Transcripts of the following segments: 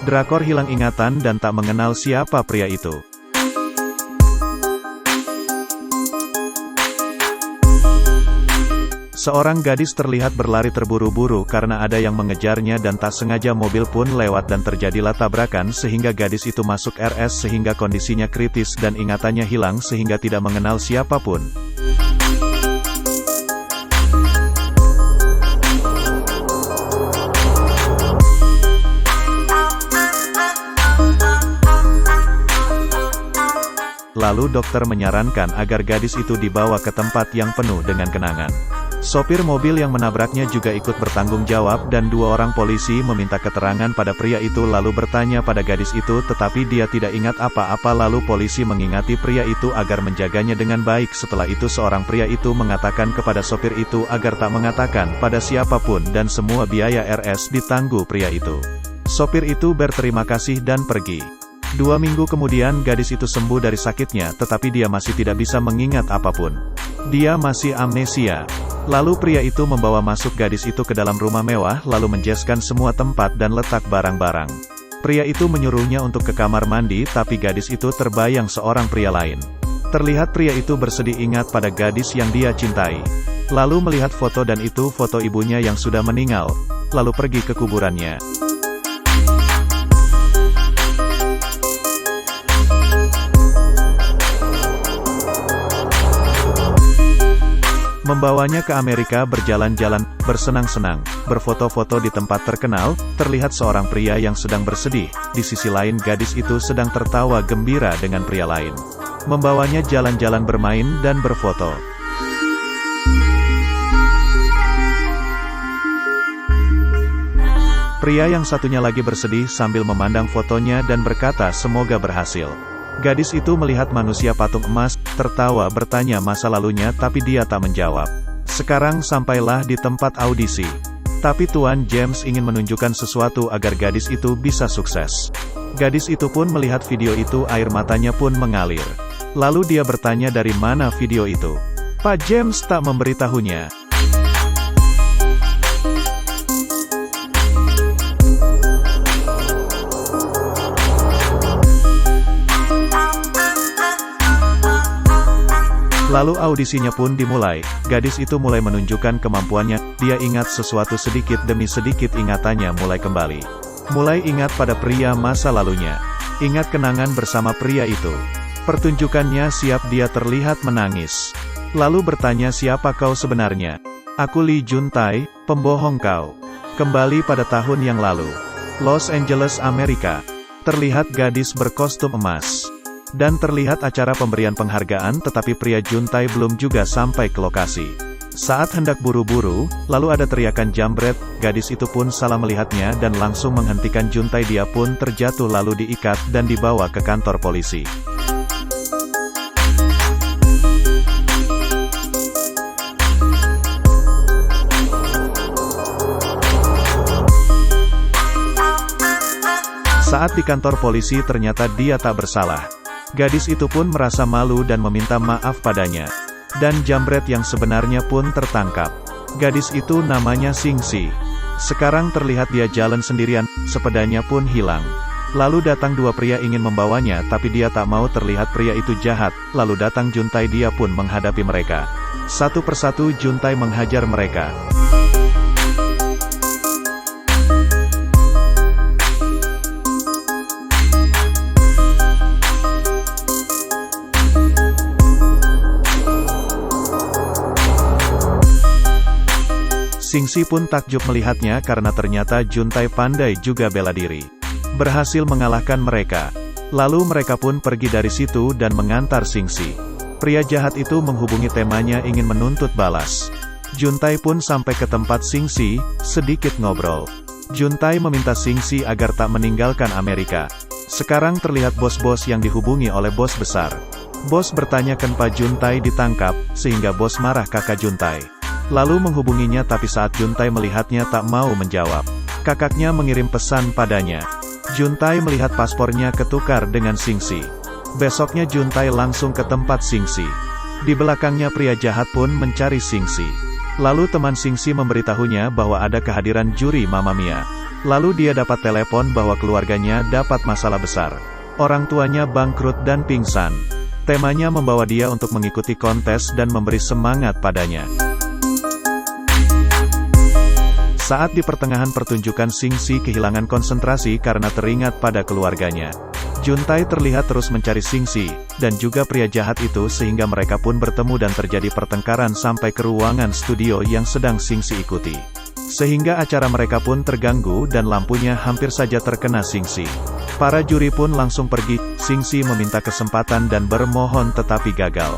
Drakor hilang ingatan dan tak mengenal siapa pria itu. Seorang gadis terlihat berlari terburu-buru karena ada yang mengejarnya dan tak sengaja mobil pun lewat dan terjadilah tabrakan sehingga gadis itu masuk RS sehingga kondisinya kritis dan ingatannya hilang sehingga tidak mengenal siapapun. Lalu dokter menyarankan agar gadis itu dibawa ke tempat yang penuh dengan kenangan. Sopir mobil yang menabraknya juga ikut bertanggung jawab dan 2 orang polisi meminta keterangan pada pria itu lalu bertanya pada gadis itu tetapi dia tidak ingat apa-apa lalu polisi mengingati pria itu agar menjaganya dengan baik. Setelah itu seorang pria itu mengatakan kepada sopir itu agar tak mengatakan pada siapapun dan semua biaya RS ditanggung pria itu. Sopir itu berterima kasih dan pergi. 2 minggu kemudian gadis itu sembuh dari sakitnya tetapi dia masih tidak bisa mengingat apapun. Dia masih amnesia. Lalu pria itu membawa masuk gadis itu ke dalam rumah mewah lalu menjeskan semua tempat dan letak barang-barang. Pria itu menyuruhnya untuk ke kamar mandi tapi gadis itu terbayang seorang pria lain. Terlihat pria itu bersedih ingat pada gadis yang dia cintai. Lalu melihat foto dan itu foto ibunya yang sudah meninggal, lalu pergi ke kuburannya. Membawanya ke Amerika berjalan-jalan, bersenang-senang, berfoto-foto di tempat terkenal, terlihat seorang pria yang sedang bersedih, di sisi lain gadis itu sedang tertawa gembira dengan pria lain. Membawanya jalan-jalan bermain dan berfoto. Pria yang satunya lagi bersedih sambil memandang fotonya dan berkata semoga berhasil. Gadis itu melihat manusia patung emas, tertawa bertanya masa lalunya tapi dia tak menjawab. Sekarang sampailah di tempat audisi. Tapi Tuan James ingin menunjukkan sesuatu agar gadis itu bisa sukses. Gadis itu pun melihat video itu air matanya pun mengalir. Lalu dia bertanya dari mana video itu. Pak James tak memberitahunya. Lalu audisinya pun dimulai, gadis itu mulai menunjukkan kemampuannya, dia ingat sesuatu sedikit demi sedikit ingatannya mulai kembali. Mulai ingat pada pria masa lalunya. Ingat kenangan bersama pria itu. Pertunjukannya siap dia terlihat menangis. Lalu bertanya siapa kau sebenarnya? Aku Lee Juntae, pembohong kau. Kembali pada tahun yang lalu. Los Angeles, Amerika. Terlihat gadis berkostum emas. Dan terlihat acara pemberian penghargaan tetapi pria Juntae belum juga sampai ke lokasi. Saat hendak buru-buru, lalu ada teriakan jambret, gadis itu pun salah melihatnya dan langsung menghentikan Juntae dia pun terjatuh lalu diikat dan dibawa ke kantor polisi. Saat di kantor polisi ternyata dia tak bersalah. Gadis itu pun merasa malu dan meminta maaf padanya. Dan jambret yang sebenarnya pun tertangkap. Gadis itu namanya Singsi. Sekarang terlihat dia jalan sendirian, sepedanya pun hilang. Lalu datang 2 pria ingin membawanya tapi dia tak mau terlihat pria itu jahat, lalu datang Juntae dia pun menghadapi mereka. Satu persatu Juntae menghajar mereka. Singsi pun takjub melihatnya karena ternyata Juntae pandai juga bela diri. Berhasil mengalahkan mereka. Lalu mereka pun pergi dari situ dan mengantar Singsi. Pria jahat itu menghubungi temannya ingin menuntut balas. Juntae pun sampai ke tempat Singsi, sedikit ngobrol. Juntae meminta Singsi agar tak meninggalkan Amerika. Sekarang terlihat bos-bos yang dihubungi oleh bos besar. Bos bertanya kenapa Juntae ditangkap, sehingga bos marah kakak Juntae. Lalu menghubunginya tapi saat Juntae melihatnya tak mau menjawab. Kakaknya mengirim pesan padanya. Juntae melihat paspornya ketukar dengan Singsi. Besoknya Juntae langsung ke tempat Singsi. Di belakangnya pria jahat pun mencari Singsi. Lalu teman Singsi memberitahunya bahwa ada kehadiran juri Mamma Mia. Lalu dia dapat telepon bahwa keluarganya dapat masalah besar. Orang tuanya bangkrut dan pingsan. Temanya membawa dia untuk mengikuti kontes dan memberi semangat padanya. Saat di pertengahan pertunjukan, Xingxi kehilangan konsentrasi karena teringat pada keluarganya. Juntai terlihat terus mencari Xingxi, dan juga pria jahat itu sehingga mereka pun bertemu dan terjadi pertengkaran sampai ke ruangan studio yang sedang Xingxi ikuti. Sehingga acara mereka pun terganggu dan lampunya hampir saja terkena Xingxi. Para juri pun langsung pergi. Xingxi meminta kesempatan dan bermohon tetapi gagal.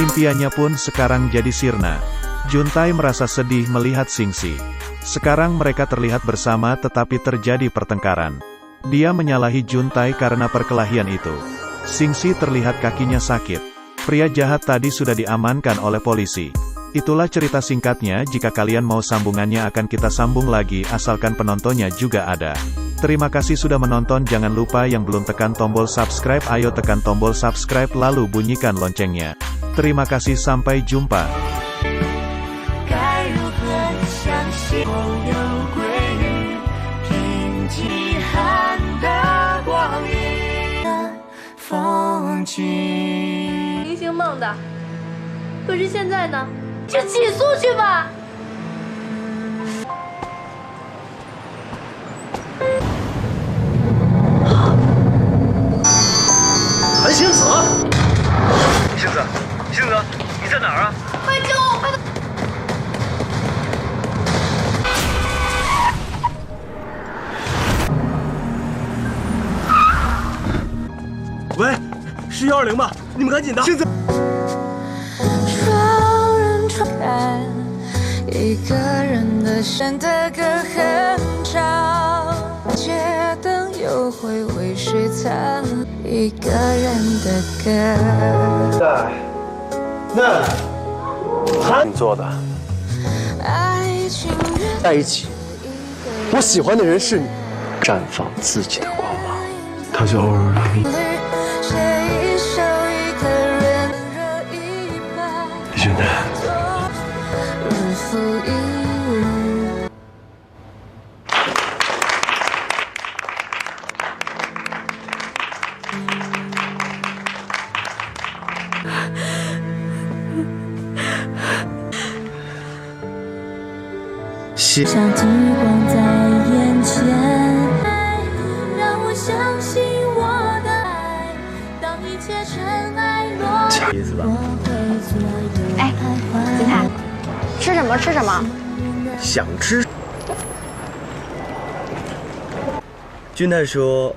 Impiannya pun sekarang jadi sirna. Juntai merasa sedih melihat Xingxi. Sekarang mereka terlihat bersama tetapi terjadi pertengkaran. Dia menyalahi Juntai karena perkelahian itu. Xingxi terlihat kakinya sakit. Pria jahat tadi sudah diamankan oleh polisi. Itulah cerita singkatnya. Jika kalian mau sambungannya akan kita sambung lagi asalkan penontonnya juga ada. Terima kasih sudah menonton. Jangan lupa yang belum tekan tombol subscribe, ayo tekan tombol subscribe lalu bunyikan loncengnya. Terima kasih, sampai jumpa.明星梦的，可是现在呢？就起诉去吧。韩星子，星子，你在哪儿啊？快救我！快！喂，是120吗？你们赶紧的！星子。双人床看一个人的显得歌很长，街灯又会为谁唱一个人的歌。那你做的，爱情在一起，我喜欢的人是你，绽放自己的光芒。他就偶尔让你。写一首一个人热一把，李俊泰，日复一日。像极光在眼前，让我相信我的爱。当一切尘埃落定，我会做一个哎，金泰，吃什么？吃什么？想吃。君泰说